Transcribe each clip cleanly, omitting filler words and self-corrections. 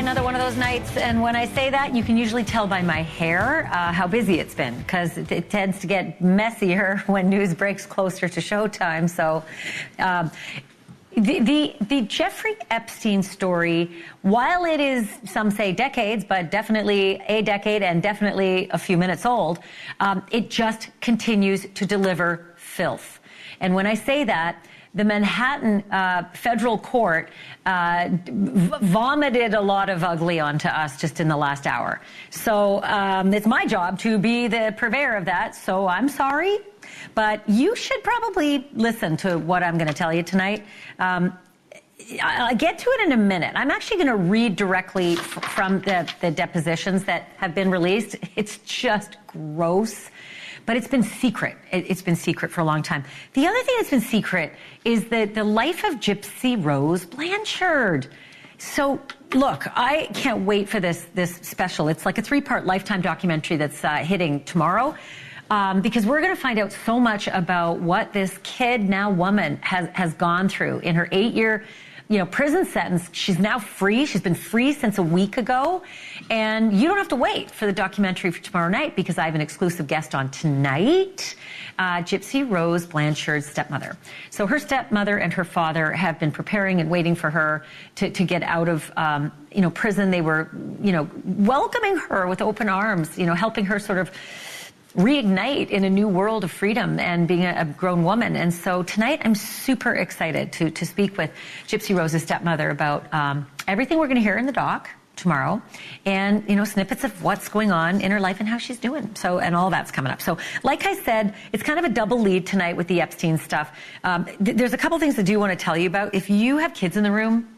another one of those nights, and when I say that, you can usually tell by my hair how busy it's been, because it tends to get messier when news breaks closer to showtime. So the Jeffrey Epstein story, while it is, some say decades, but definitely a decade and definitely a few minutes old, it just continues to deliver filth. And when I say that, the Manhattan federal court vomited a lot of ugly onto us just in the last hour. So it's my job to be the purveyor of that, so I'm sorry. But you should probably listen to what I'm going to tell you tonight. I'll get to it in a minute. I'm actually going to read directly from the depositions that have been released. It's just gross. But it's been secret. It's been secret for a long time. The other thing that's been secret is the life of Gypsy Rose Blanchard. So, look, I can't wait for this special. It's like a 3-part Lifetime documentary that's hitting tomorrow, because we're going to find out so much about what this kid, now woman, has gone through in her 8-year prison sentence. She's now free. She's been free since a week ago. And you don't have to wait for the documentary for tomorrow night, because I have an exclusive guest on tonight, Gypsy Rose Blanchard's stepmother. So her stepmother and her father have been preparing and waiting for her to get out of prison. They were, welcoming her with open arms, helping her sort of reignite in a new world of freedom and being a grown woman. And so tonight I'm super excited to speak with Gypsy Rose's stepmother about everything we're going to hear in the doc tomorrow, and snippets of what's going on in her life and how she's doing. So, and all that's coming up. So like I said, it's kind of a double lead tonight with the Epstein stuff. There's a couple things I do want to tell you about. If you have kids in the room,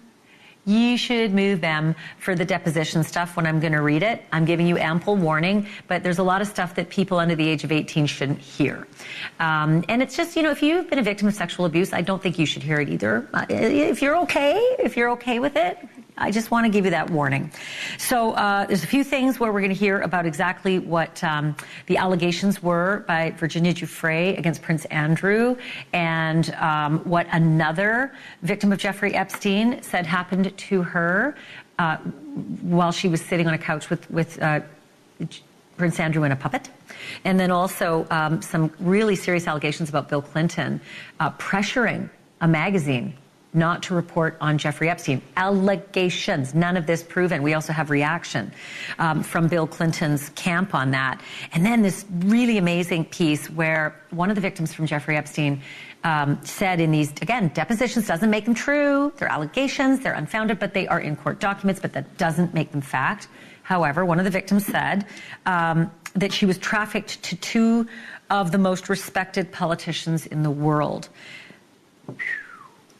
you should move them for the deposition stuff when I'm going to read it. I'm giving you ample warning, but there's a lot of stuff that people under the age of 18 shouldn't hear. And it's just, if you've been a victim of sexual abuse, I don't think you should hear it either. If you're okay with it, I just want to give you that warning. So there's a few things where we're going to hear about exactly what the allegations were by Virginia Giuffre against Prince Andrew, and what another victim of Jeffrey Epstein said happened to her while she was sitting on a couch with Prince Andrew and a puppet. And then also some really serious allegations about Bill Clinton pressuring a magazine not to report on Jeffrey Epstein. Allegations, none of this proven. We also have reaction from Bill Clinton's camp on that. And then this really amazing piece where one of the victims from Jeffrey Epstein said in these, again, depositions, doesn't make them true. They're allegations, they're unfounded, but they are in court documents, but that doesn't make them fact. However, one of the victims said that she was trafficked to 2 of the most respected politicians in the world.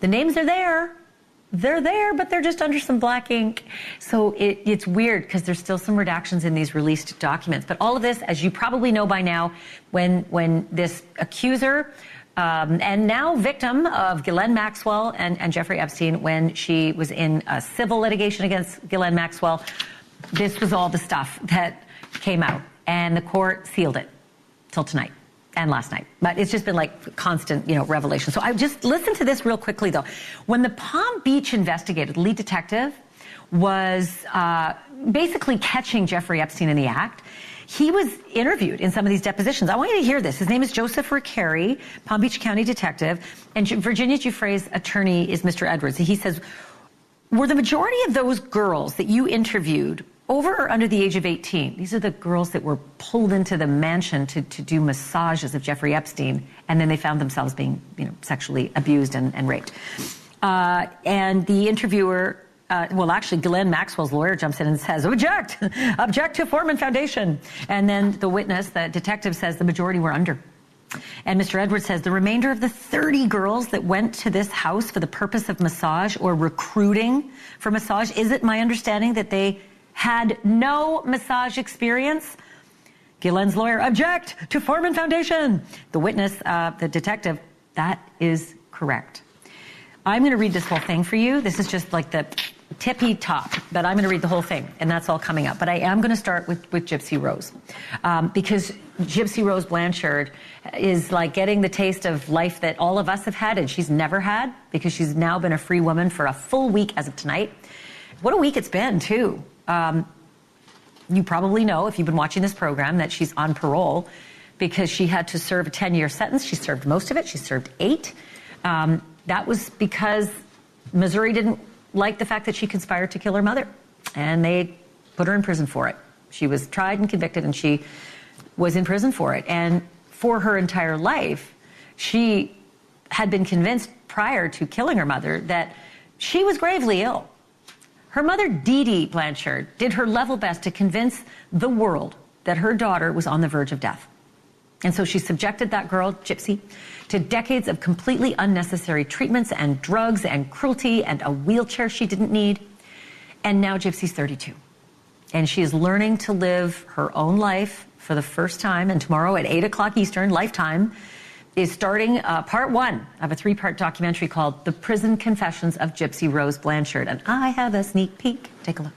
The names are there. They're there, but they're just under some black ink. So it's weird, because there's still some redactions in these released documents. But all of this, as you probably know by now, when this accuser and now victim of Ghislaine Maxwell and Jeffrey Epstein, when she was in a civil litigation against Ghislaine Maxwell, this was all the stuff that came out. And the court sealed it till tonight. And last night. But it's just been like constant, revelation. So I just listen to this real quickly, though. When the Palm Beach investigator, the lead detective, was basically catching Jeffrey Epstein in the act, he was interviewed in some of these depositions. I want you to hear this. His name is Joseph Riccari, Palm Beach County detective, and Virginia Giuffre's attorney is Mr. Edwards. He says, were the majority of those girls that you interviewed over or under the age of 18? These are the girls that were pulled into the mansion to do massages of Jeffrey Epstein, and then they found themselves being, sexually abused and raped. And the interviewer, actually, Ghislaine Maxwell's lawyer jumps in and says, object to Foreman Foundation. And then the witness, the detective, says the majority were under. And Mr. Edwards says the remainder of the 30 girls that went to this house for the purpose of massage or recruiting for massage, is it my understanding that they had no massage experience? Ghislaine's lawyer, object to Foreman Foundation. The witness, the detective, that is correct. I'm going to read this whole thing for you. This is just like the tippy top, but I'm going to read the whole thing, and that's all coming up. But I am going to start with Gypsy Rose, because Gypsy Rose Blanchard is like getting the taste of life that all of us have had, and she's never had, because she's now been a free woman for a full week as of tonight. What a week it's been, too. You probably know, if you've been watching this program, that she's on parole because she had to serve a 10-year sentence. She served most of it. She served 8. That was because Missouri didn't like the fact that she conspired to kill her mother, and they put her in prison for it. She was tried and convicted, and she was in prison for it. And for her entire life, she had been convinced prior to killing her mother that she was gravely ill. Her mother, Dee Blanchard, did her level best to convince the world that her daughter was on the verge of death. And so she subjected that girl, Gypsy, to decades of completely unnecessary treatments and drugs and cruelty and a wheelchair she didn't need. And now Gypsy's 32. And she is learning to live her own life for the first time. And tomorrow at 8 o'clock Eastern, Lifetime is starting part 1 of a 3-part documentary called The Prison Confessions of Gypsy Rose Blanchard. And I have a sneak peek. Take a look.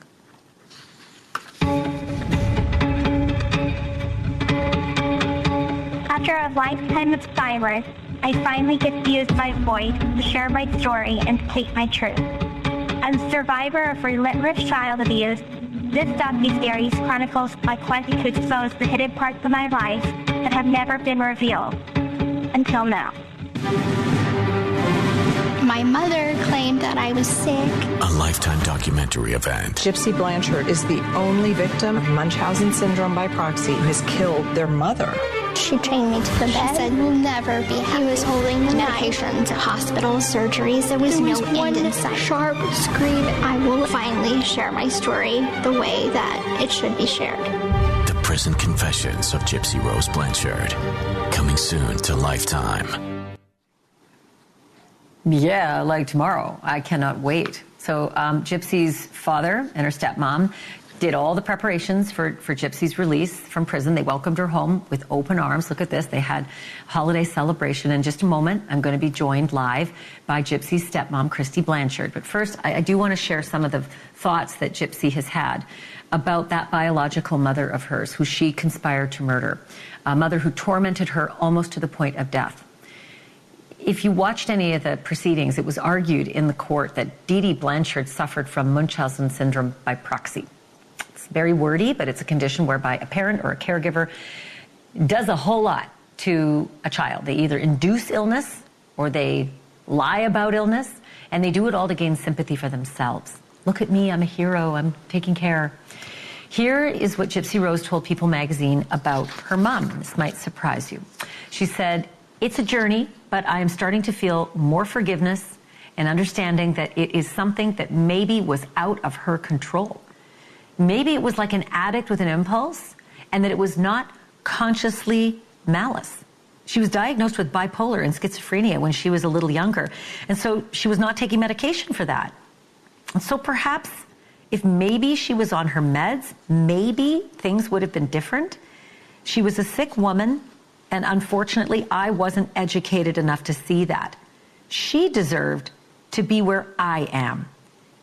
After a lifetime of silence, I finally get to use my voice to share my story and speak my truth. As a survivor of relentless child abuse, this docuseries chronicles my quest to expose the hidden parts of my life that have never been revealed until now. My mother claimed that I was sick. A Lifetime documentary event. Gypsy Blanchard is the only victim of Munchausen syndrome by proxy who has killed their mother. She trained me to the bed. She said, "We'll never be happy." He was holding the medications, hospitals, surgeries. There was no end in sight. Sharp scream. I will finally share my story the way that it should be shared. The Prison Confessions of Gypsy Rose Blanchard. Coming soon to Lifetime. Yeah, like tomorrow. I cannot wait. So Gypsy's father and her stepmom did all the preparations for Gypsy's release from prison. They welcomed her home with open arms. Look at this. They had holiday celebration. In just a moment, I'm going to be joined live by Gypsy's stepmom, Christy Blanchard. But first, I do want to share some of the thoughts that Gypsy has had about that biological mother of hers who she conspired to murder, a mother who tormented her almost to the point of death. If you watched any of the proceedings, it was argued in the court that Dee Blanchard suffered from Munchausen syndrome by proxy. It's very wordy, but it's a condition whereby a parent or a caregiver does a whole lot to a child. They either induce illness or they lie about illness, and they do it all to gain sympathy for themselves. Look at me, I'm a hero, I'm taking care. Here is what Gypsy Rose told People magazine about her mom. This might surprise you. She said, "It's a journey, but I am starting to feel more forgiveness and understanding that it is something that maybe was out of her control. Maybe it was like an addict with an impulse, and that it was not consciously malice. She was diagnosed with bipolar and schizophrenia when she was a little younger, and so she was not taking medication for that. And so perhaps if maybe she was on her meds, maybe things would have been different. She was a sick woman, and unfortunately, I wasn't educated enough to see that. She deserved to be where I am,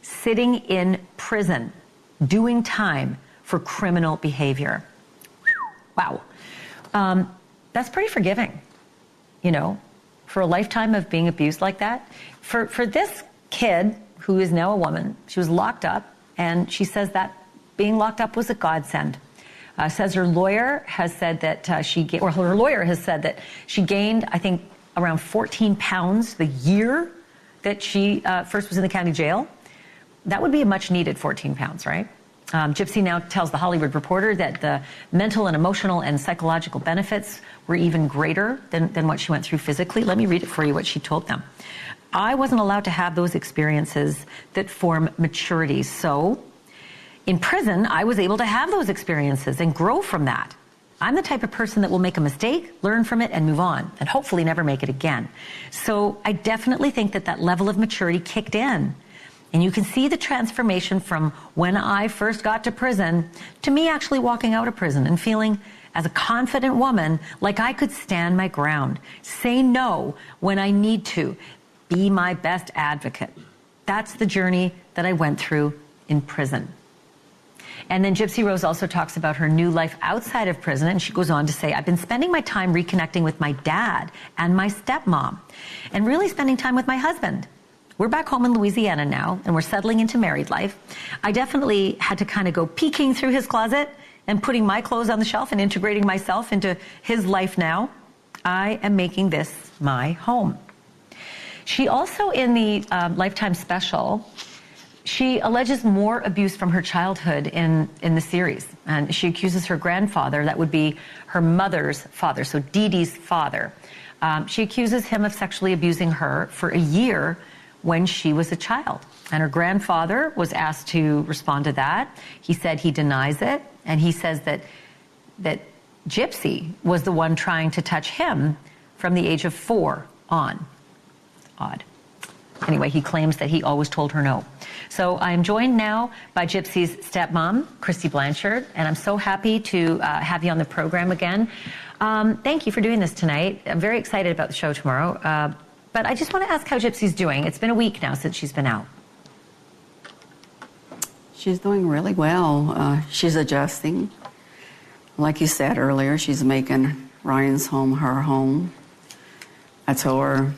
sitting in prison, doing time for criminal behavior." Wow. That's pretty forgiving, you know, for a lifetime of being abused like that. For this kid, who is now a woman, she was locked up, and she says that being locked up was a godsend. Says her lawyer has said that her lawyer has said that she gained, I think, around 14 pounds the year that she first was in the county jail. That would be a much needed 14 pounds, right? Gypsy now tells The Hollywood Reporter that the mental and emotional and psychological benefits were even greater than what she went through physically. Let me read it for you, what she told them. "I wasn't allowed to have those experiences that form maturity, so in prison, I was able to have those experiences and grow from that. I'm the type of person that will make a mistake, learn from it, and move on, and hopefully never make it again. So I definitely think that level of maturity kicked in. And you can see the transformation from when I first got to prison to me actually walking out of prison and feeling as a confident woman like I could stand my ground, say no when I need to, be my best advocate. That's the journey that I went through in prison." And then Gypsy Rose also talks about her new life outside of prison, and she goes on to say, "I've been spending my time reconnecting with my dad and my stepmom, and really spending time with my husband. we're back home in Louisiana now, and we're settling into married life. I definitely had to kind of go peeking through his closet and putting my clothes on the shelf and integrating myself into his life now. I am making this my home. She also, in the Lifetime special, she alleges more abuse from her childhood in the series. And she accuses her grandfather, that would be her mother's father, so Dee Dee's father. She accuses him of sexually abusing her for a year when she was a child. And her grandfather was asked to respond to that. He said he denies it, and he says that Gypsy was the one trying to touch him from the age of 4 on. Odd. Anyway, he claims that he always told her no. So I'm joined now by Gypsy's stepmom, Gypsy Blanchard, and I'm so happy to have you on the program again. Thank you for doing this tonight. I'm very excited about the show tomorrow. But I just want to ask how Gypsy's doing. It's been a week now since she's been out. She's doing really well. She's adjusting. Like you said earlier, she's making Ryan's home her home. I told her,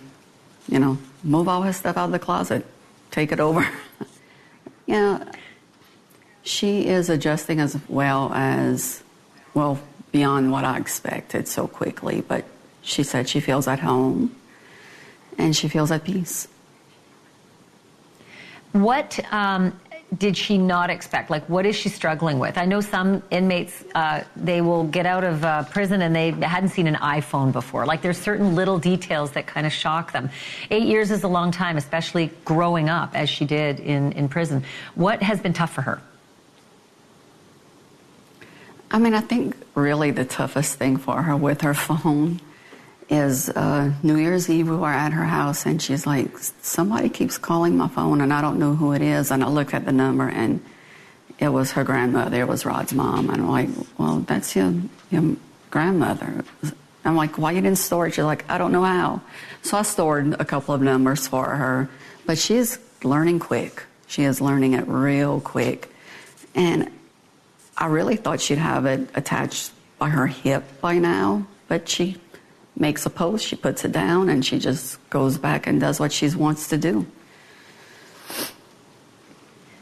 move all his stuff out of the closet. Take it over. She is adjusting as well as, beyond what I expected so quickly. But she said she feels at home and she feels at peace. What did she not expect? Like, what is she struggling with? I know some inmates, they will get out of prison and they hadn't seen an iPhone before. Like, there's certain little details that kind of shock them. 8 years is a long time, especially growing up as she did in prison. What has been tough for her? I think really the toughest thing for her with her phone is New Year's Eve, we were at her house, and she's like, somebody keeps calling my phone, and I don't know who it is. And I looked at the number, and it was her grandmother. It was Rod's mom. And I'm like, well, that's your grandmother. I'm like, why you didn't store it? She's like, I don't know how. So I stored a couple of numbers for her. But she's learning quick. She is learning it real quick. And I really thought she'd have it attached by her hip by now, but she makes a post, she puts it down, and she just goes back and does what she wants to do.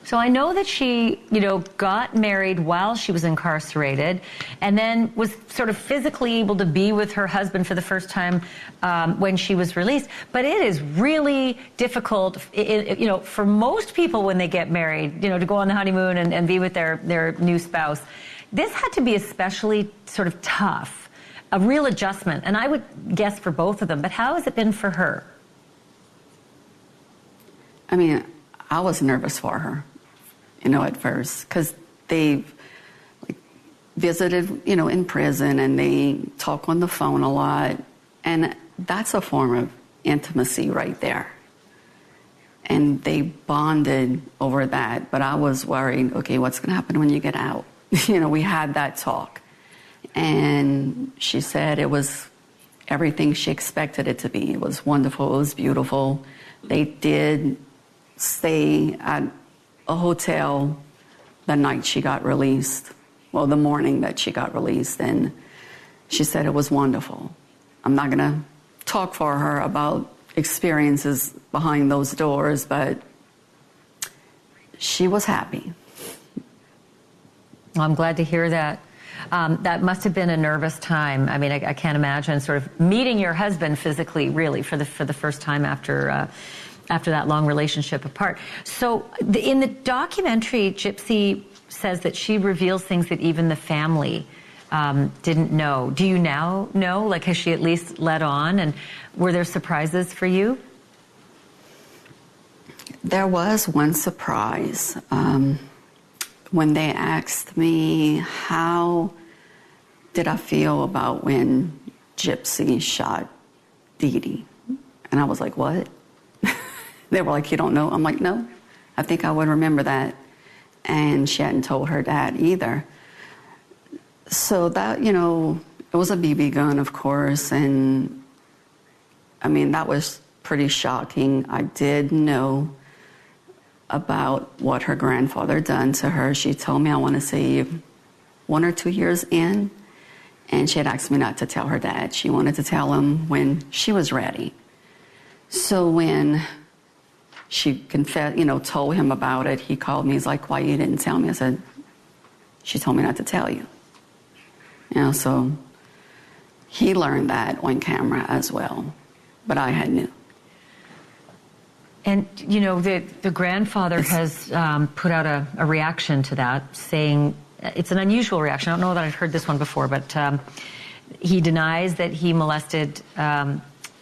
So I know that she, got married while she was incarcerated and then was sort of physically able to be with her husband for the first time when she was released. But it is really difficult, for most people when they get married, to go on the honeymoon and be with their new spouse. This had to be especially sort of tough. A real adjustment, and I would guess for both of them, but how has it been for her? I was nervous for her, at first, because they visited, in prison, and they talk on the phone a lot, and that's a form of intimacy right there. And they bonded over that, but I was worried, okay, what's going to happen when you get out? We had that talk. And she said it was everything she expected it to be. It was wonderful. It was beautiful. They did stay at a hotel the night she got released. Well, the morning that she got released. And she said it was wonderful. I'm not going to talk for her about experiences behind those doors, but she was happy. Well, I'm glad to hear that. That must have been a nervous time. I can't imagine sort of meeting your husband physically, really, for the first time after that long relationship apart. So in the documentary, Gypsy says that she reveals things that even the family didn't know. Do you now know? Like, has she at least let on? And were there surprises for you? There was one surprise. When they asked me how did I feel about when Gypsy shot Dee Dee, and I was like, what? They were like, you don't know? I'm like, no, I think I would remember that. And she hadn't told her dad either. So that, it was a BB gun, of course, and that was pretty shocking. I did know about what her grandfather done to her. She told me, I want to say 1 or 2 years in, and she had asked me not to tell her dad. She wanted to tell him when she was ready. So when she confessed, told him about it. He called me. He's like, why you didn't tell me? I said, she told me not to tell you. So he learned that on camera as well, but I had knew. And, the grandfather has put out a reaction to that, saying it's an unusual reaction. I don't know that I've heard this one before, but he denies that he molested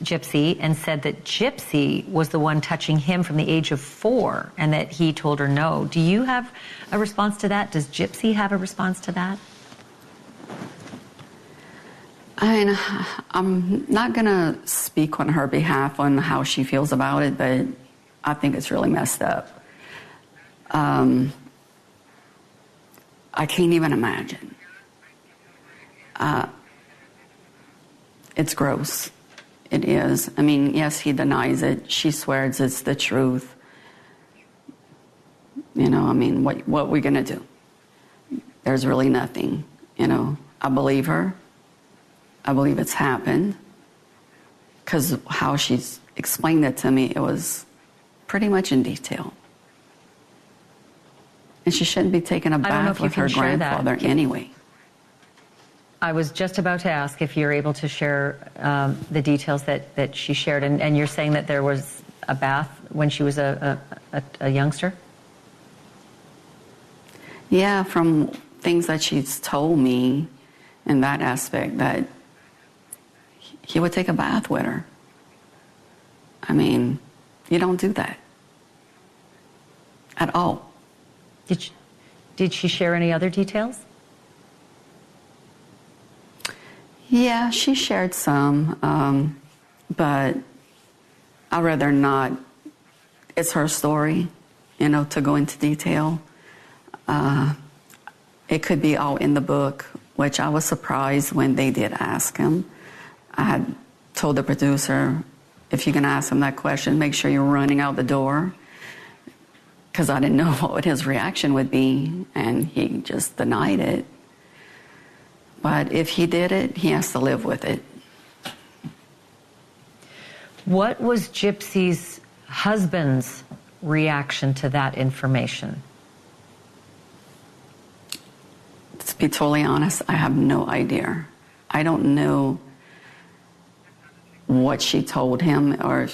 Gypsy and said that Gypsy was the one touching him from the age of 4 and that he told her no. Do you have a response to that? Does Gypsy have a response to that? I'm not going to speak on her behalf on how she feels about it, but I think it's really messed up. I can't even imagine. It's gross. It is. Yes, he denies it. She swears it's the truth. What are we going to do? There's really nothing. I believe her. I believe it's happened. Because how she's explained it to me, it was pretty much in detail. And she shouldn't be taking a bath with her grandfather anyway. I was just about to ask if you're able to share the details that she shared. And you're saying that there was a bath when she was a youngster? Yeah, from things that she's told me in that aspect, that he would take a bath with her. You don't do that at all. Did she share any other details? Yeah, she shared some, but I'd rather not. It's her story, to go into detail. It could be all in the book, which I was surprised when they did ask him. I had told the producer, if you're going to ask him that question, make sure you're running out the door, because I didn't know what his reaction would be, and he just denied it. But if he did it, he has to live with it. What was Gypsy's husband's reaction to that information? To be totally honest, I have no idea. I don't know what she told him or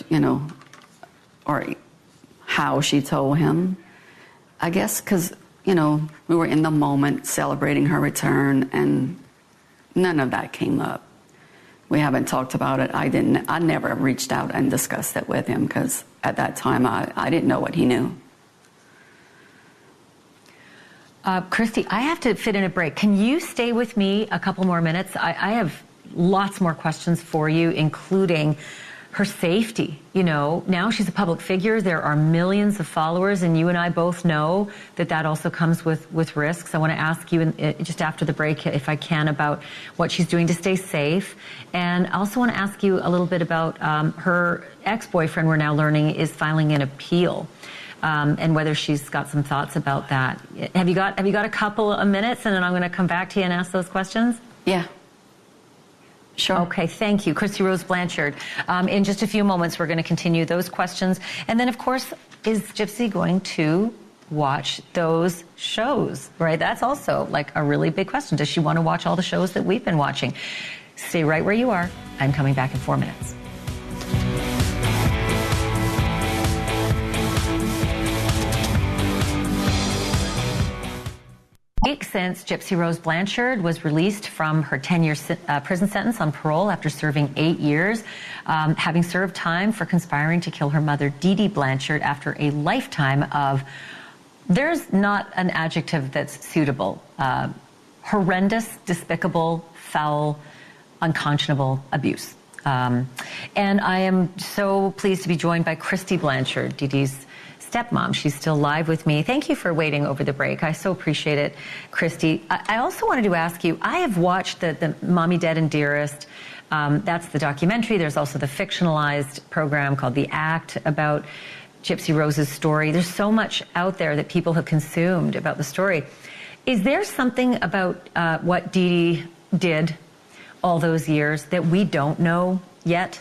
how she told him. I guess because, we were in the moment celebrating her return, and none of that came up. We haven't talked about it. I never reached out and discussed it with him, because at that time I didn't know what he knew. Christy, I have to fit in a break. Can you stay with me a couple more minutes? I have lots more questions for you, including her safety. Now she's a public figure. There are millions of followers, and you and I both know that also comes with risks. I want to ask you just after the break, if I can, about what she's doing to stay safe. And I also want to ask you a little bit about her ex-boyfriend, we're now learning, is filing an appeal. And whether she's got some thoughts about that. Have you got a couple of minutes, and then I'm going to come back to you and ask those questions? Yeah. Sure. Okay, thank you. Gypsy Rose Blanchard. In just a few moments, we're going to continue those questions. And then, of course, is Gypsy going to watch those shows, right? That's also like a really big question. Does she want to watch all the shows that we've been watching? Stay right where you are. I'm coming back in 4 minutes. Since Gypsy Rose Blanchard was released from her 10-year prison sentence on parole after serving 8 years, having served time for conspiring to kill her mother, Dee Dee Blanchard, after a lifetime of, there's not an adjective that's suitable, horrendous, despicable, foul, unconscionable abuse. And I am so pleased to be joined by Christy Blanchard, Dee Dee's stepmom. She's still live with me. Thank you for waiting over the break. I so appreciate it, Christy. I also wanted to ask you, I have watched the Mommy, Dead and Dearest. That's the documentary. There's also the fictionalized program called The Act about Gypsy Rose's story. There's so much out there that people have consumed about the story. Is there something about what Dee Dee did all those years that we don't know yet?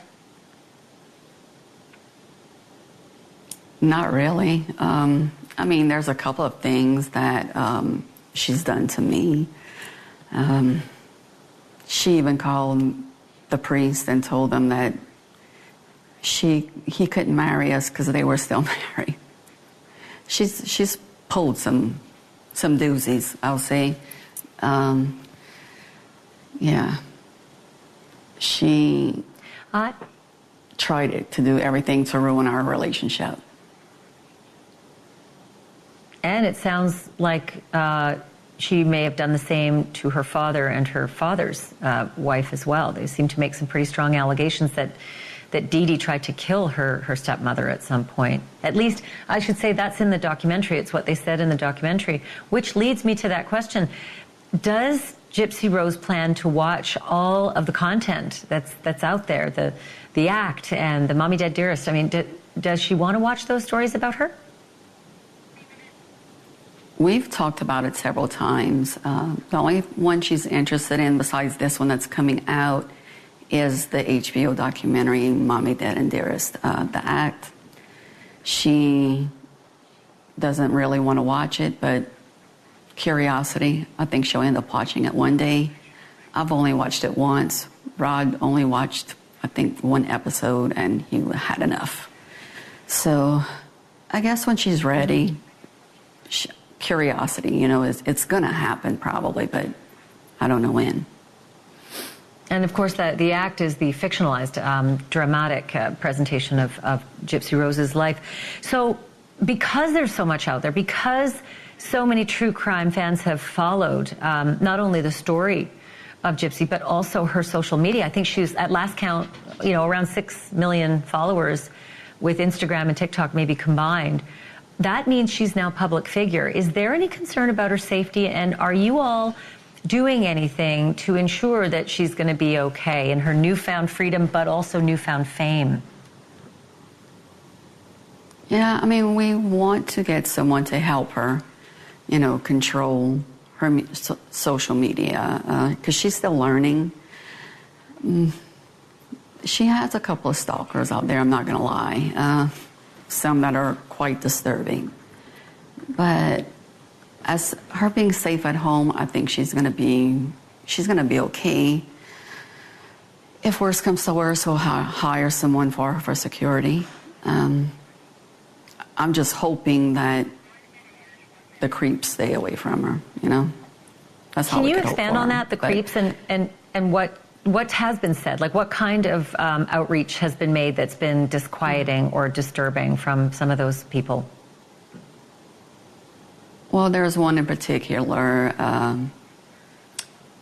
Not really. I mean, there's a couple of things that she's done to me. She even called the priest and told them that he couldn't marry us because they were still married. She's pulled some doozies, I'll say. Yeah. She tried to do everything to ruin our relationship. And it sounds like she may have done the same to her father and her father's wife as well. They seem to make some pretty strong allegations that Dee Dee tried to kill her stepmother at some point. At least, I should say that's in the documentary. It's what they said in the documentary, which leads me to that question. Does Gypsy Rose plan to watch all of the content that's out there, the act and the Mommy Dead Dearest? I mean, does she want to watch those stories about her? We've talked about it several times. The only one she's interested in besides this one that's coming out is the HBO documentary, Mommy Dead and Dearest, the act. She doesn't really want to watch it, but curiosity, I think she'll end up watching it one day. I've only watched it once. Rod only watched, I think, one episode, and he had enough. So I guess when she's ready, curiosity, you know, it's going to happen probably, but I don't know when. And of course, the act is the fictionalized, dramatic presentation of Gypsy Rose's life. So because there's so much out there, because so many true crime fans have followed not only the story of Gypsy, but also her social media. I think she's, at last count, you know, around 6 million followers with Instagram and TikTok maybe combined. That means she's now a public figure. Is there any concern about her safety? And are you all doing anything to ensure that she's going to be okay in her newfound freedom, but also newfound fame? Yeah, I mean, we want to get someone to help her, you know, control her social media, because she's still learning. She has a couple of stalkers out there, I'm not going to lie. Some that are quite disturbing. But as her being safe at home, I think she's going to be okay. If worse comes to worse, we'll hire someone for security. I'm just hoping that the creeps stay away from her, you know? That's how we could hope for her. Can you expand on that, the creeps, and what has been said? Like, what kind of outreach has been made that's been disquieting or disturbing from some of those people? Well, there's one in particular.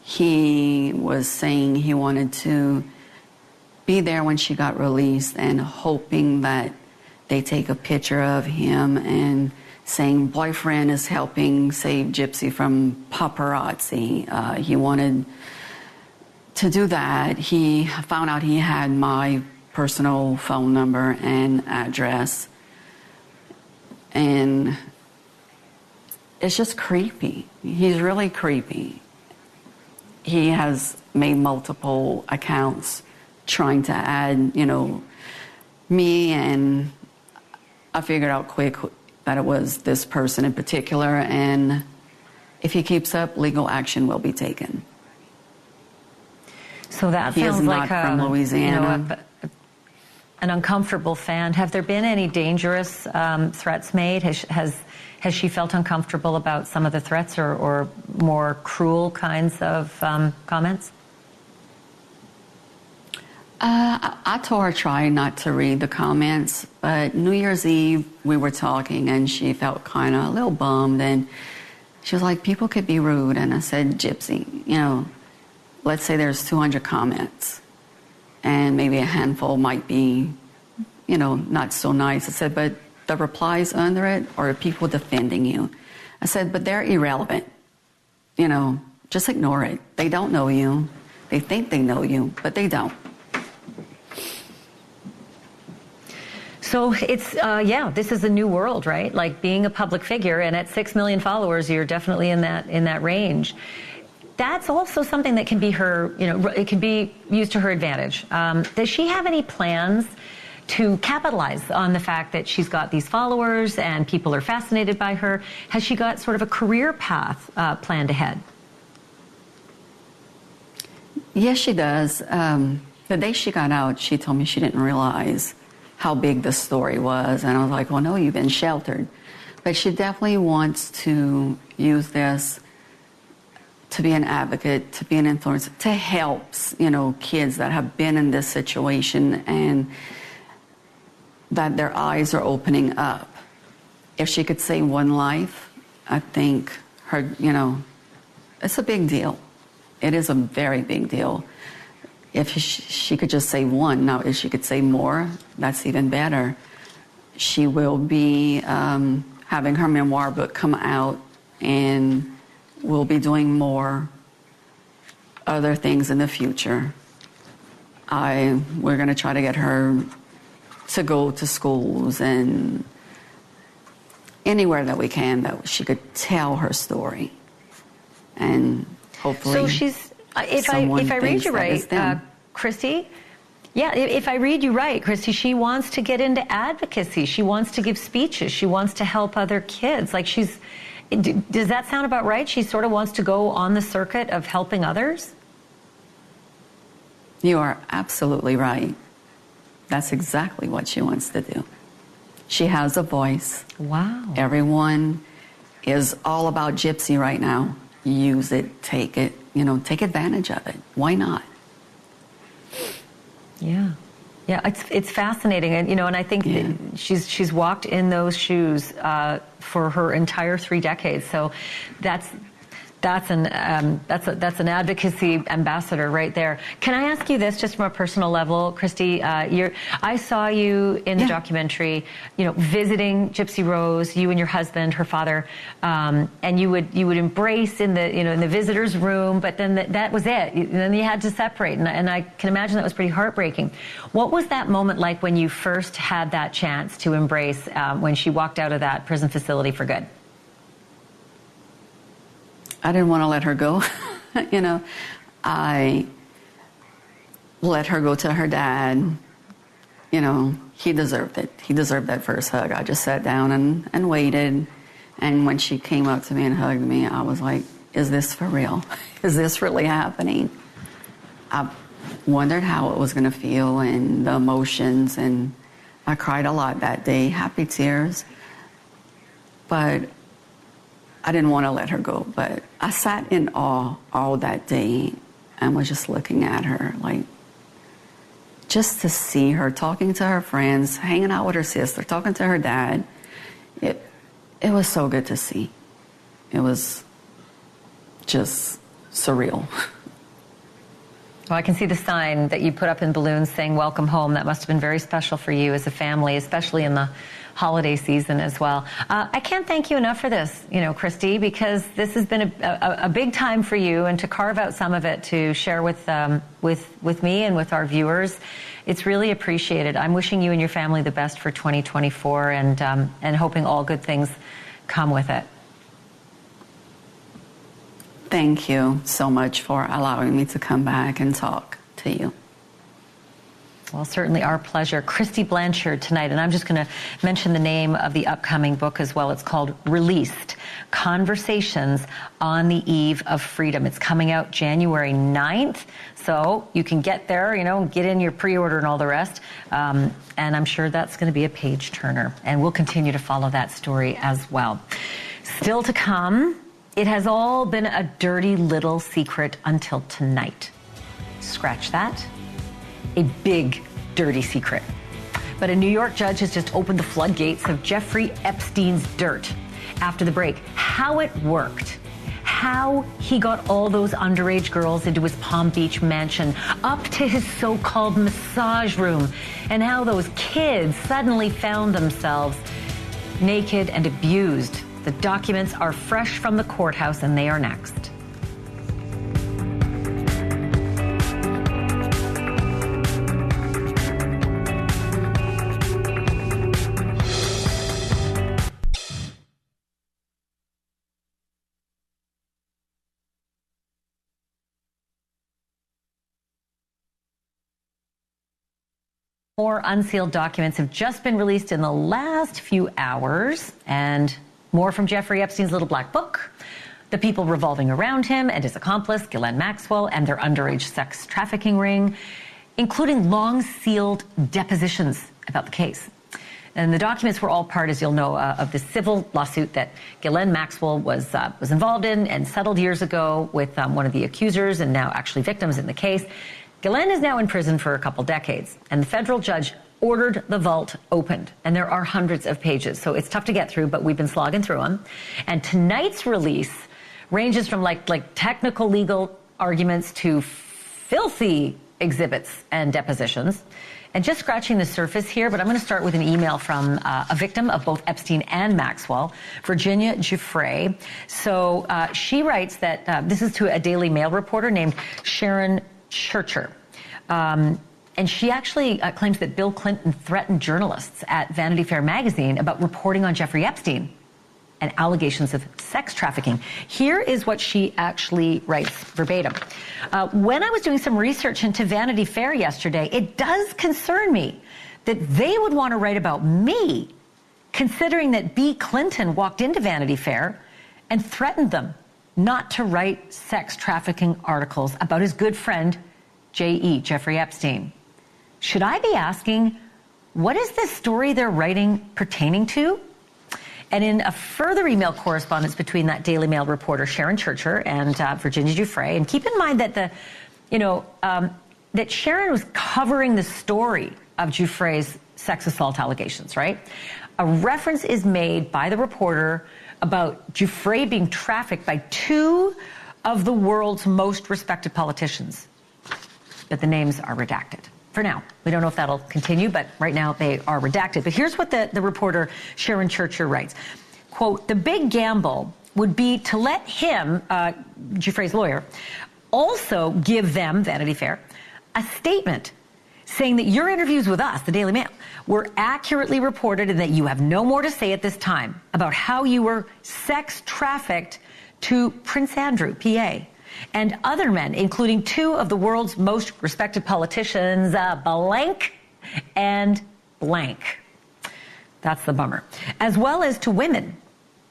He was saying he wanted to be there when she got released and hoping that they take a picture of him and saying boyfriend is helping save Gypsy from paparazzi. He wanted to do that. He found out he had my personal phone number and address. And it's just creepy. He's really creepy. He has made multiple accounts trying to add, you know, me, and I figured out quick that it was this person in particular, and if he keeps up, legal action will be taken. So that he sounds is like not from Louisiana. You know, an uncomfortable fan. Have there been any dangerous threats made? Has she felt uncomfortable about some of the threats or more cruel kinds of comments? I told her try not to read the comments, but New Year's Eve we were talking and she felt kind of a little bummed, and she was like, people could be rude. And I said, Gypsy, you know, let's say there's 200 comments and maybe a handful might be, you know, not so nice. I said, but the replies under it are people defending you. I said, but they're irrelevant. You know, just ignore it. They don't know you. They think they know you, but they don't. So it's, this is a new world, right? Like being a public figure, and at 6 million followers, you're definitely in that range. That's also something that can be her, you know, it can be used to her advantage. Does she have any plans to capitalize on the fact that she's got these followers and people are fascinated by her? Has she got sort of a career path planned ahead? Yes, she does. The day she got out, she told me she didn't realize how big the story was. And I was like, well, no, you've been sheltered. But she definitely wants to use this to be an advocate, to be an influencer, to help, kids that have been in this situation and that their eyes are opening up. If she could save one life, I think it's a big deal. It is a very big deal. If she could just save one, now if she could save more, that's even better. She will be having her memoir book come out, and we'll be doing more other things in the future. We're going to try to get her to go to schools and anywhere that we can that she could tell her story. And hopefully, so she's. If I read you right, Christy. Yeah, if I read you right, Christy, she wants to get into advocacy. She wants to give speeches. She wants to help other kids. Like does that sound about right? She sort of wants to go on the circuit of helping others? You are absolutely right. That's exactly what she wants to do. She has a voice. Wow. Everyone is all about Gypsy right now. Use it, take it, take advantage of it. Why not? Yeah. Yeah, it's fascinating. And, and I think that she's walked in those shoes for her entire 3 decades. So that's an advocacy ambassador right there. Can I ask you this, just from a personal level, Christy? I saw you in the documentary, visiting Gypsy Rose, you and your husband, her father, and you would embrace in the visitors' room, but then that was it. And then you had to separate, and I can imagine that was pretty heartbreaking. What was that moment like when you first had that chance to embrace when she walked out of that prison facility for good? I didn't want to let her go. I let her go to her dad. He deserved it. He deserved that first hug. I just sat down and waited. And when she came up to me and hugged me, I was like, is this for real? Is this really happening? I wondered how it was going to feel and the emotions. And I cried a lot that day, happy tears. But I didn't want to let her go, but I sat in awe all that day and was just looking at her, like, just to see her talking to her friends, hanging out with her sister, talking to her dad. It was so good to see. It was just surreal. Well, I can see the sign that you put up in balloons saying welcome home. That must have been very special for you as a family, especially in the holiday season as well. I can't thank you enough for this, Christy, because this has been a big time for you, and to carve out some of it to share with me and with our viewers. It's really appreciated. I'm wishing you and your family the best for 2024 and hoping all good things come with it. Thank you so much for allowing me to come back and talk to you. Well, certainly our pleasure. Christy Blanchard tonight, and I'm just going to mention the name of the upcoming book as well. It's called Released: Conversations on the Eve of Freedom. It's coming out January 9th, so you can get there, get in your pre-order and all the rest, and I'm sure that's going to be a page-turner, and we'll continue to follow that story as well. Still to come, it has all been a dirty little secret until tonight. Scratch that. A big, dirty secret. But a New York judge has just opened the floodgates of Jeffrey Epstein's dirt. After the break, how it worked, how he got all those underage girls into his Palm Beach mansion, up to his so-called massage room, and how those kids suddenly found themselves naked and abused. The documents are fresh from the courthouse, and they are next. More unsealed documents have just been released in the last few hours, and more from Jeffrey Epstein's little black book, the people revolving around him and his accomplice, Ghislaine Maxwell, and their underage sex trafficking ring, including long sealed depositions about the case. And the documents were all part, as you'll know, of the civil lawsuit that Ghislaine Maxwell was involved in and settled years ago with one of the accusers and now actually victims in the case. Ghislaine is now in prison for a couple decades, and the federal judge ordered the vault opened, and there are hundreds of pages, so it's tough to get through, but we've been slogging through them. And tonight's release ranges from like technical legal arguments to filthy exhibits and depositions. And just scratching the surface here, but I'm going to start with an email from a victim of both Epstein and Maxwell, Virginia Giuffre. So she writes that this is to a Daily Mail reporter named Sharon Churcher. And she actually claims that Bill Clinton threatened journalists at Vanity Fair magazine about reporting on Jeffrey Epstein and allegations of sex trafficking. Here is what she actually writes verbatim. When I was doing some research into Vanity Fair yesterday, it does concern me that they would want to write about me, considering that B. Clinton walked into Vanity Fair and threatened them not to write sex trafficking articles about his good friend, J.E., Jeffrey Epstein. Should I be asking, what is this story they're writing pertaining to? And in a further email correspondence between that Daily Mail reporter, Sharon Churcher, and Virginia Giuffre, and keep in mind that that Sharon was covering the story of Giuffre's sex assault allegations, right? A reference is made by the reporter about Giuffre being trafficked by two of the world's most respected politicians, but the names are redacted. For now, we don't know if that'll continue, but right now they are redacted. But here's what the reporter Sharon Churcher writes. Quote, the big gamble would be to let him, Giuffre's lawyer, also give them, Vanity Fair, a statement saying that your interviews with us, the Daily Mail, were accurately reported and that you have no more to say at this time about how you were sex trafficked to Prince Andrew, PA, and other men, including two of the world's most respected politicians, blank and blank. That's the bummer. As well as to women,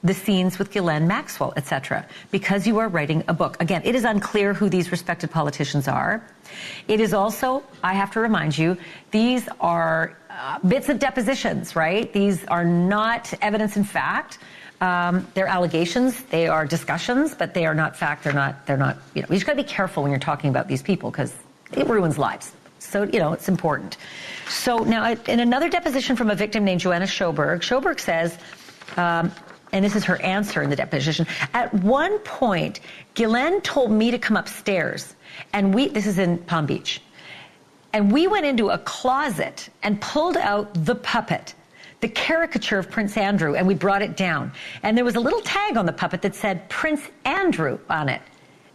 the scenes with Ghislaine Maxwell, etc., because you are writing a book. Again, it is unclear who these respected politicians are. It is also, I have to remind you, these are bits of depositions, right? These are not evidence in fact. They're allegations, they are discussions, but they are not fact. They're not, you just got to be careful when you're talking about these people because it ruins lives. So, it's important. So now in another deposition from a victim named Joanna Schoberg says, and this is her answer in the deposition, at one point, Ghislaine told me to come upstairs, and this is in Palm Beach, and we went into a closet and pulled out the puppet, the caricature of Prince Andrew, and we brought it down. And there was a little tag on the puppet that said Prince Andrew on it.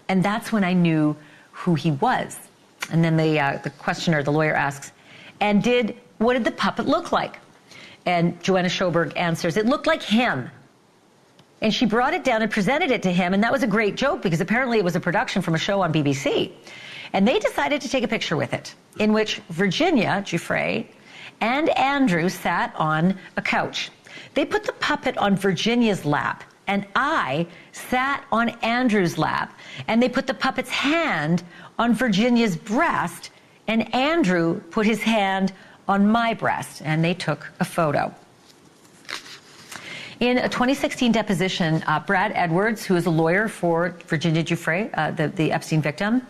And that's when I knew who he was. And then the questioner, the lawyer, asks, and what did the puppet look like? And Joanna Schoberg answers, it looked like him. And she brought it down and presented it to him, and that was a great joke because apparently it was a production from a show on BBC. And they decided to take a picture with it, in which Virginia Giuffre and Andrew sat on a couch. They put the puppet on Virginia's lap, and I sat on Andrew's lap, and they put the puppet's hand on Virginia's breast, and Andrew put his hand on my breast, and they took a photo. In a 2016 deposition, Brad Edwards, who is a lawyer for Virginia Giuffre, the Epstein victim,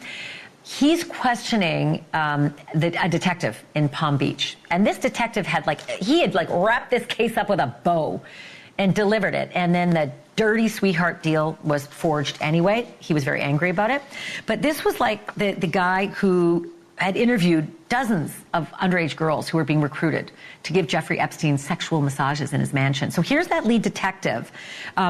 he's questioning a detective in Palm Beach. And this detective had wrapped this case up with a bow and delivered it. And then the dirty sweetheart deal was forged anyway. He was very angry about it. But this was like the guy who had interviewed dozens of underage girls who were being recruited to give Jeffrey Epstein sexual massages in his mansion. So here's that lead detective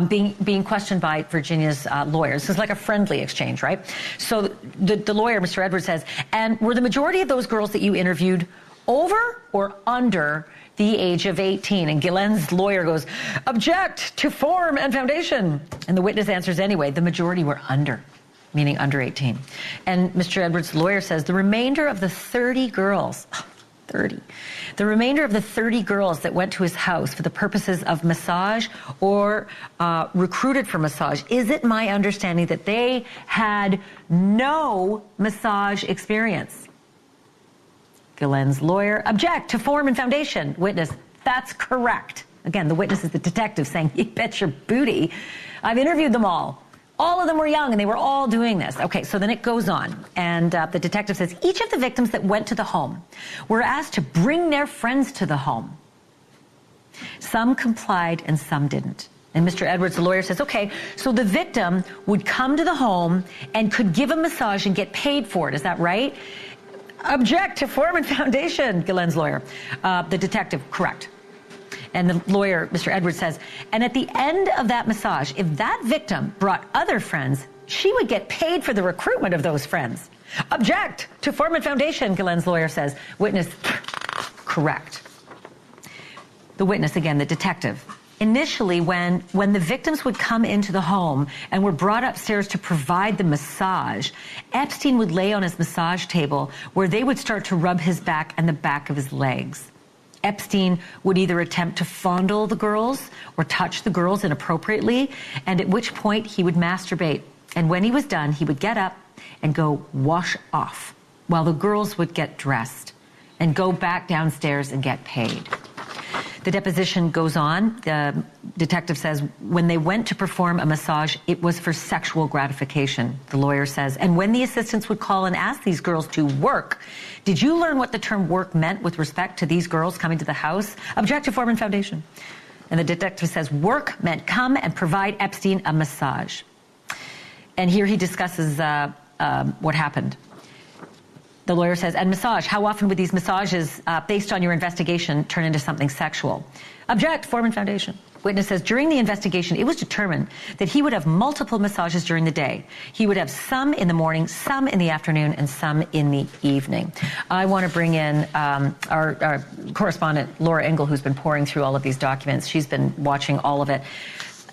being questioned by Virginia's lawyers. This is like a friendly exchange, right? So the lawyer, Mr. Edwards, says, and were the majority of those girls that you interviewed over or under the age of 18? And Ghislaine's lawyer goes, object to form and foundation. And the witness answers anyway, the majority were under, meaning under 18. And Mr. Edwards' lawyer says the remainder of the 30 girls, 30. The remainder of the 30 girls that went to his house for the purposes of massage or recruited for massage, is it my understanding that they had no massage experience? Ghislaine's lawyer, object to form and foundation. Witness, that's correct. Again, the witness is the detective saying, you bet your booty. I've interviewed them all. All of them were young, and they were all doing this. Okay, so then it goes on, and the detective says, each of the victims that went to the home were asked to bring their friends to the home. Some complied and some didn't. And Mr. Edwards, the lawyer, says, okay, so the victim would come to the home and could give a massage and get paid for it. Is that right? Object to form and foundation, Ghislaine's lawyer. The detective, correct. And the lawyer, Mr. Edwards, says, and at the end of that massage, if that victim brought other friends, she would get paid for the recruitment of those friends. Object to form and foundation, Ghislaine's lawyer says. Witness, correct. The witness, again, the detective. Initially, when the victims would come into the home and were brought upstairs to provide the massage, Epstein would lay on his massage table where they would start to rub his back and the back of his legs. Epstein would either attempt to fondle the girls or touch the girls inappropriately, and at which point he would masturbate. And when he was done, he would get up and go wash off while the girls would get dressed and go back downstairs and get paid. The deposition goes on. The detective says, when they went to perform a massage, it was for sexual gratification, the lawyer says. And when the assistants would call and ask these girls to work, did you learn what the term work meant with respect to these girls coming to the house? Object to form and foundation. And the detective says, work meant come and provide Epstein a massage. And here he discusses what happened. The lawyer says, and massage, how often would these massages, based on your investigation, turn into something sexual? Object, form and foundation. Witness says, during the investigation, it was determined that he would have multiple massages during the day. He would have some in the morning, some in the afternoon, and some in the evening. I want to bring in our correspondent, Laura Engel, who's been pouring through all of these documents. She's been watching all of it.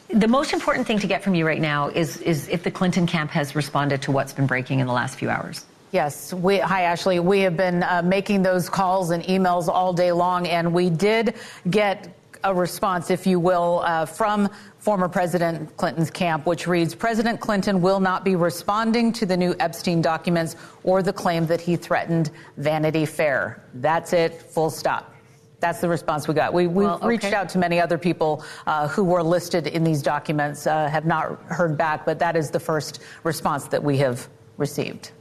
The most important thing to get from you right now is if the Clinton camp has responded to what's been breaking in the last few hours. Yes. Hi, Ashleigh. We have been making those calls and emails all day long, and we did get a response, if you will, from former President Clinton's camp, which reads, President Clinton will not be responding to the new Epstein documents or the claim that he threatened Vanity Fair. That's it. Full stop. That's the response we got. We've reached out to many other people who were listed in these documents, have not heard back, but that is the first response that we have received.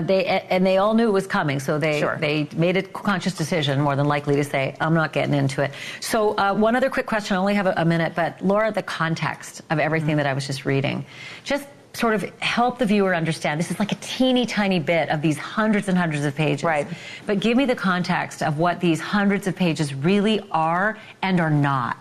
They all knew it was coming, so they made a conscious decision, more than likely, to say, I'm not getting into it. So one other quick question. I only have a minute, but Laura, the context of everything that I was just reading, just sort of help the viewer understand. This is like a teeny tiny bit of these hundreds and hundreds of pages. Right. But give me the context of what these hundreds of pages really are and are not.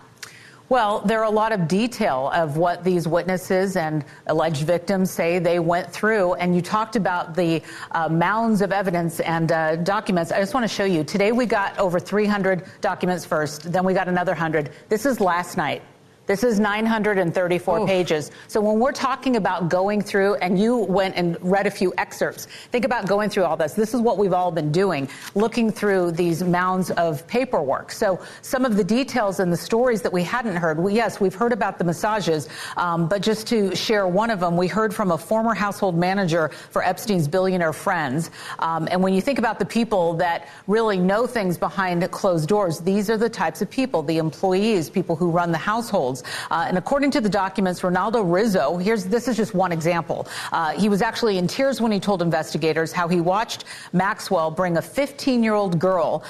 Well, there are a lot of detail of what these witnesses and alleged victims say they went through. And you talked about the mounds of evidence and documents. I just want to show you. Today we got over 300 documents first. Then we got another 100. This is last night. This is 934 pages. So when we're talking about going through, and you went and read a few excerpts, think about going through all this. This is what we've all been doing, looking through these mounds of paperwork. So some of the details and the stories that we hadn't heard, yes, we've heard about the massages, but just to share one of them, we heard from a former household manager for Epstein's billionaire friends. And when you think about the people that really know things behind closed doors, these are the types of people, the employees, people who run the households. And according to the documents, Ronaldo Rizzo, this is just one example. He was actually in tears when he told investigators how he watched Maxwell bring a 15-year-old girl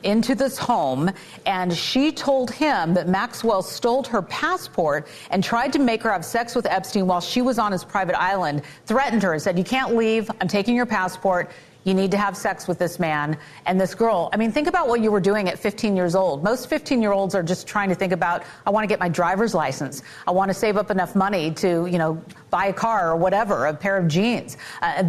into this home, and she told him that Maxwell stole her passport and tried to make her have sex with Epstein while she was on his private island, threatened her and said, you can't leave, I'm taking your passport. You need to have sex with this man and this girl. I mean, think about what you were doing at 15 years old. Most 15-year-olds are just trying to think about, I want to get my driver's license. I want to save up enough money to, buy a car or whatever, a pair of jeans.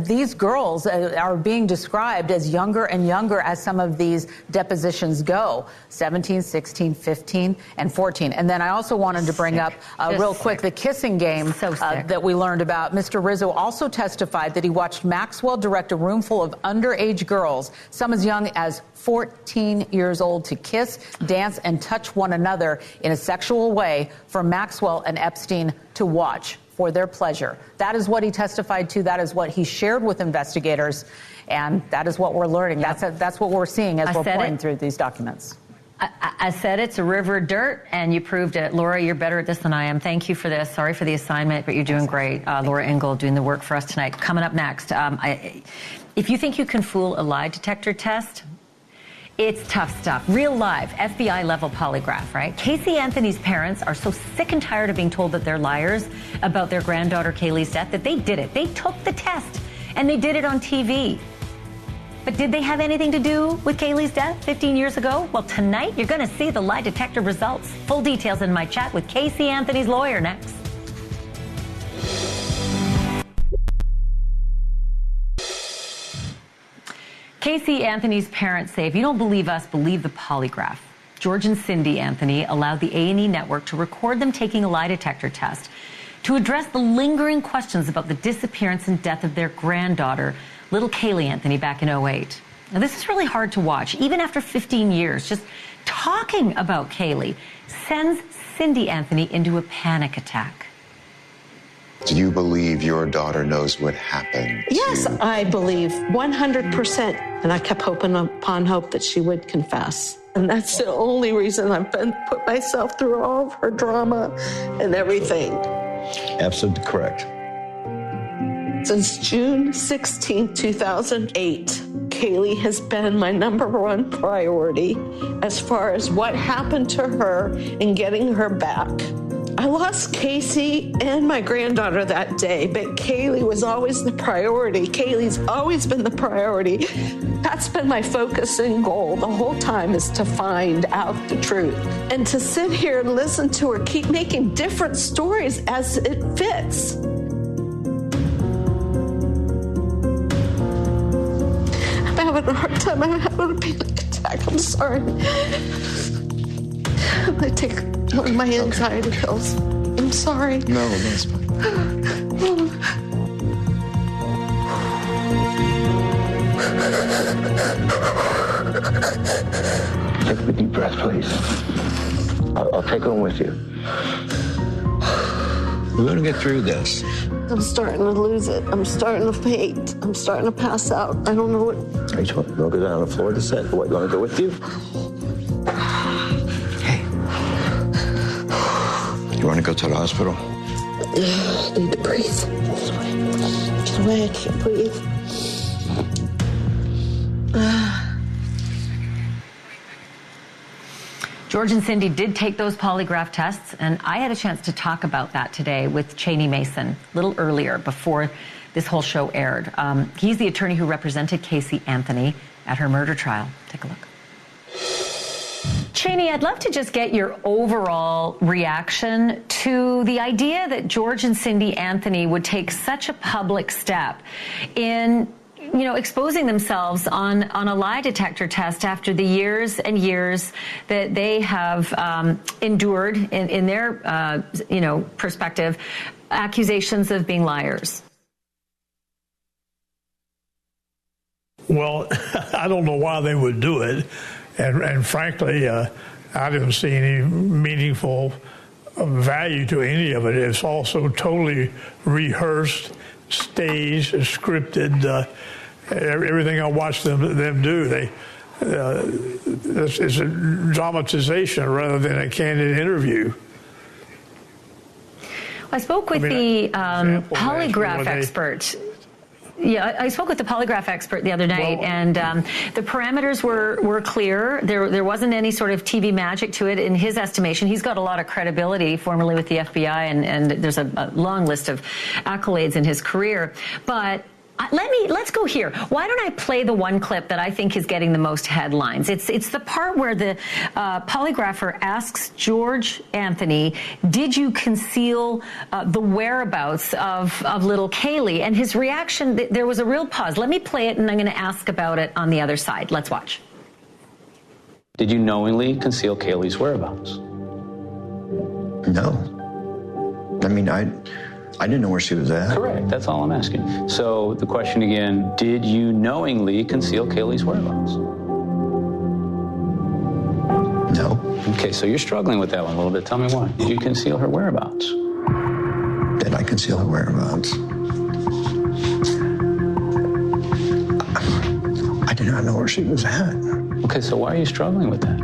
These girls are being described as younger and younger as some of these depositions go, 17, 16, 15, and 14. And then I also wanted to bring up real quick the kissing game that we learned about. Mr. Rizzo also testified that he watched Maxwell direct a room full of underage girls, some as young as 14 years old, to kiss, dance, and touch one another in a sexual way for Maxwell and Epstein to watch for their pleasure. That is what he testified to. That is what he shared with investigators. And that is what we're learning. Yep. That's what we're seeing as we're pouring through these documents. I said it's a river of dirt, and you proved it. Laura, you're better at this than I am. Thank you for this. Sorry for the assignment, but you're doing great. Laura Ingle doing the work for us tonight. Coming up next, if you think you can fool a lie detector test, it's tough stuff. Real live, FBI-level polygraph, right? Casey Anthony's parents are so sick and tired of being told that they're liars about their granddaughter Kaylee's death that they did it. They took the test, and they did it on TV. But did they have anything to do with Kaylee's death 15 years ago? Well, tonight you're going to see the lie detector results. Full details in my chat with Casey Anthony's lawyer next. Casey Anthony's parents say, if you don't believe us, believe the polygraph. George and Cindy Anthony allowed the A&E network to record them taking a lie detector test to address the lingering questions about the disappearance and death of their granddaughter, little Kaylee Anthony, back in 2008. Now, this is really hard to watch, even after 15 years. Just talking about Kaylee sends Cindy Anthony into a panic attack. Do you believe your daughter knows what happened? Yes, I believe 100%. And I kept hoping upon hope that she would confess. And that's the only reason I've put myself through all of her drama and everything. Absolutely correct. Since June 16, 2008, Kaylee has been my #1 priority as far as what happened to her and getting her back. I lost Casey and my granddaughter that day, but Kaylee was always the priority. Kaylee's always been the priority. That's been my focus and goal the whole time, is to find out the truth. And to sit here and listen to her keep making different stories as it fits. I'm having a hard time. I'm having a panic attack. I'm sorry. I'm going to take one of my anxiety pills. I'm sorry. No, that's fine. Take a deep breath, please. I'll take one with you. We're going to get through this. I'm starting to lose it. I'm starting to faint. I'm starting to pass out. I don't know what... Hey, you want to go down on the floor to sit? What, you want to go with you? Hey. You want to go to the hospital? I need to breathe. Get away. I can't breathe. George and Cindy did take those polygraph tests, and I had a chance to talk about that today with Cheney Mason a little earlier before this whole show aired. He's the attorney who represented Casey Anthony at her murder trial. Take a look. Cheney, I'd love to just get your overall reaction to the idea that George and Cindy Anthony would take such a public step in, you know, exposing themselves on a lie detector test after the years and years that they have endured in their, perspective, accusations of being liars. Well, I don't know why they would do it. And frankly, I didn't see any meaningful value to any of it. It's also totally rehearsed, staged, scripted. Everything I watched them do, it's a dramatization rather than a candid interview. I spoke with the polygraph expert. Yeah, I spoke with the polygraph expert the other night, and the parameters were clear. There wasn't any sort of TV magic to it in his estimation. He's got a lot of credibility, formerly with the FBI, and there's a long list of accolades in his career. But Let's go here. Why don't I play the one clip that I think is getting the most headlines? It's the part where the polygrapher asks George Anthony, did you conceal the whereabouts of little Kaylee? And his reaction, there was a real pause. Let me play it, and I'm going to ask about it on the other side. Let's watch. Did you knowingly conceal Kaylee's whereabouts? No. I mean, I didn't know where she was at. Correct. That's all I'm asking. So the question again, did you knowingly conceal Kaylee's whereabouts? No. Okay, so you're struggling with that one a little bit. Tell me why. Did you conceal her whereabouts? Did I conceal her whereabouts? I did not know where she was at. Okay, so why are you struggling with that?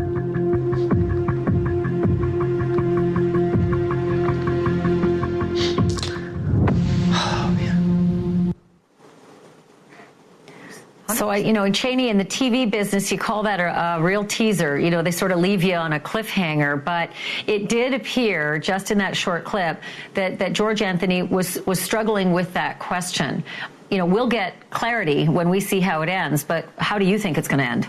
So, in Cheney, in the TV business, you call that a real teaser. They sort of leave you on a cliffhanger. But it did appear, just in that short clip, that George Anthony was struggling with that question. We'll get clarity when we see how it ends. But how do you think it's going to end?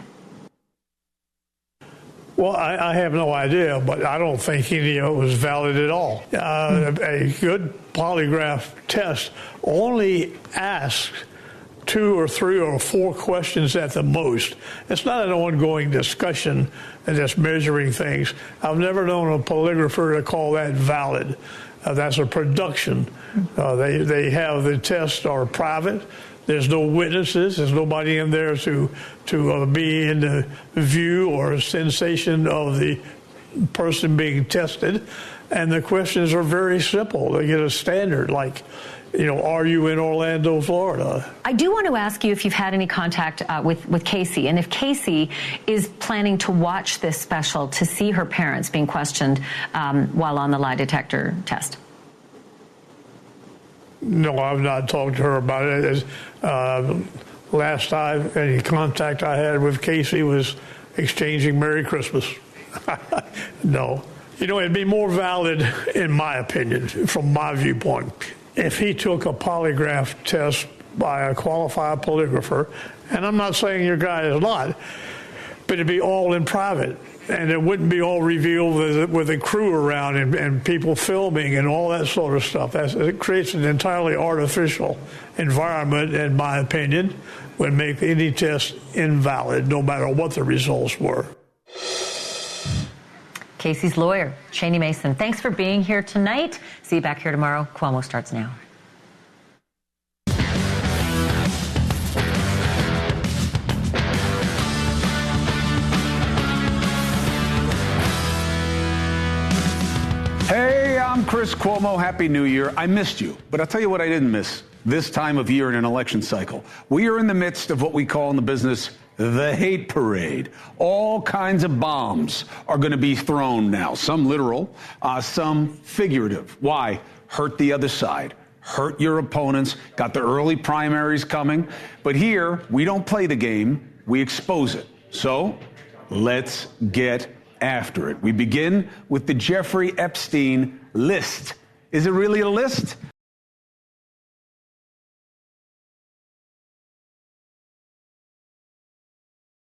Well, I have no idea, but I don't think any of it was valid at all. A good polygraph test only asks 2 or 3 or 4 questions at the most. It's not an ongoing discussion and just measuring things. I've never known a polygrapher to call that valid. That's a production. They have the tests are private. There's no witnesses. There's nobody in there to be in the view or sensation of the person being tested. And the questions are very simple. They get a standard like, are you in Orlando, Florida? I do want to ask you if you've had any contact with Casey, and if Casey is planning to watch this special to see her parents being questioned while on the lie detector test. No, I've not talked to her about it. Last time, any contact I had with Casey was exchanging Merry Christmas. No. It'd be more valid, in my opinion, from my viewpoint, if he took a polygraph test by a qualified polygrapher, and I'm not saying your guy is not, but it'd be all in private, and it wouldn't be all revealed with a crew around and people filming and all that sort of stuff. It creates an entirely artificial environment, in my opinion, would make any test invalid, no matter what the results were. Casey's lawyer, Cheney Mason. Thanks for being here tonight. See you back here tomorrow. Cuomo starts now. Hey, I'm Chris Cuomo. Happy New Year. I missed you, but I'll tell you what I didn't miss this time of year in an election cycle. We are in the midst of what we call in the business the hate parade. All kinds of bombs are going to be thrown now, some literal, some figurative. Why? Hurt the other side. Hurt your opponents. Got the early primaries coming. But here, we don't play the game. We expose it. So let's get after it. We begin with the Jeffrey Epstein list. Is it really a list?